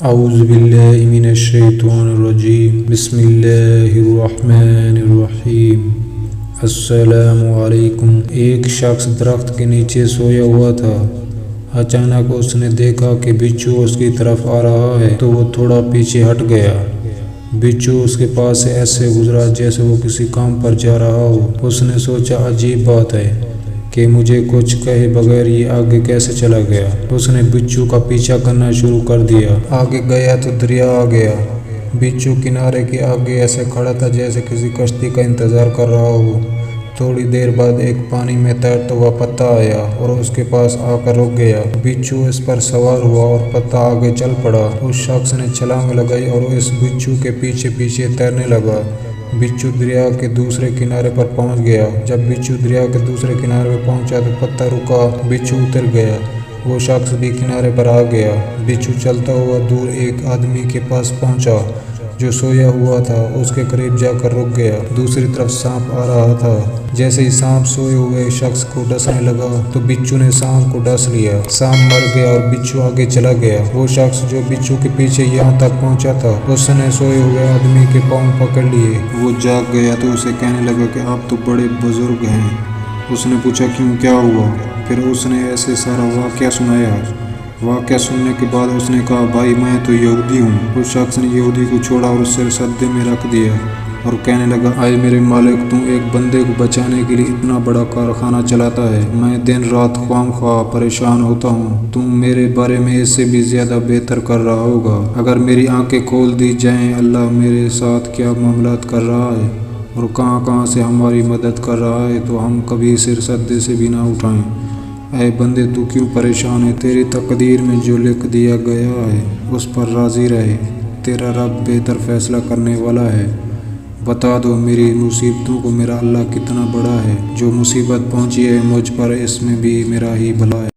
औज़ुबिल्लाहि मिनश्शैतानिर्रजीम बिस्मिल्लाहिर्रहमानिर्रहीम। अस्सलामु अलैकुम। एक शख्स दरख्त के नीचे सोया हुआ था। अचानक उसने देखा कि बिच्छू उसकी तरफ आ रहा है तो वो थोड़ा पीछे हट गया। बिच्छू उसके पास से ऐसे गुजरा जैसे वो किसी काम पर जा रहा हो। उसने सोचा, अजीब बात है कि मुझे कुछ कहे बगैर ये आगे कैसे चला गया। उसने बिच्छू का पीछा करना शुरू कर दिया। आगे गया तो दरिया आ गया। बिच्छू किनारे के आगे ऐसे खड़ा था जैसे किसी कश्ती का इंतजार कर रहा हो। थोड़ी देर बाद एक पानी में तैरता हुआ पत्ता आया और उसके पास आकर रुक गया। बिच्छू इस पर सवार हुआ और पत्ता आगे चल पड़ा। उस शख्स ने छलांग लगाई और इस बिच्छू के पीछे पीछे तैरने लगा। बिच्छू दरिया के दूसरे किनारे पर पहुंच गया। जब बिच्छू दरिया के दूसरे किनारे पर पहुंचा तो पत्ता रुका। बिच्छू उतर गया। वो शख्स भी किनारे पर आ गया। बिच्छू चलता हुआ दूर एक आदमी के पास पहुंचा जो सोया हुआ था। उसके करीब जाकर रुक गया। दूसरी तरफ सांप आ रहा था। जैसे ही सांप सोए हुए शख्स को डसने लगा तो बिच्छू ने सांप को डस लिया। सांप मर गया और बिच्छू आगे चला गया। वो शख्स जो बिच्छू के पीछे यहाँ तक पहुँचा था उसने सोए हुए आदमी के पाँव पकड़ लिए। वो जाग गया तो उसे कहने लगा कि आप तो बड़े बुजुर्ग हैं। उसने पूछा, क्यों, क्या हुआ? फिर उसने ऐसे सारा वाक़या सुनाया। वाक़या सुनने के बाद उसने कहा, भाई मैं तो यहूदी हूँ। उस शख्स ने यहूदी को छोड़ा और उसे सद्दे में रख दिया और कहने लगा, आए मेरे मालिक, तू एक बंदे को बचाने के लिए इतना बड़ा कारखाना चलाता है। मैं दिन रात ख्वामख्वाह परेशान होता हूँ। तुम मेरे बारे में इससे भी ज़्यादा बेहतर कर रहा होगा। अगर मेरी आंखें खोल दी जाएं, अल्लाह मेरे साथ क्या मामलात कर रहा है और कहाँ कहाँ से हमारी मदद कर रहा है तो हम कभी सिर सद्दे से भी ना उठाएं। ऐ बंदे, तू क्यों परेशान है? तेरी तकदीर में जो लिख दिया गया है उस पर राज़ी रहे। तेरा रब बेहतर फैसला करने वाला है। बता दो मेरी मुसीबतों को मेरा अल्लाह कितना बड़ा है। जो मुसीबत पहुंची है मुझ पर इसमें भी मेरा ही भला है।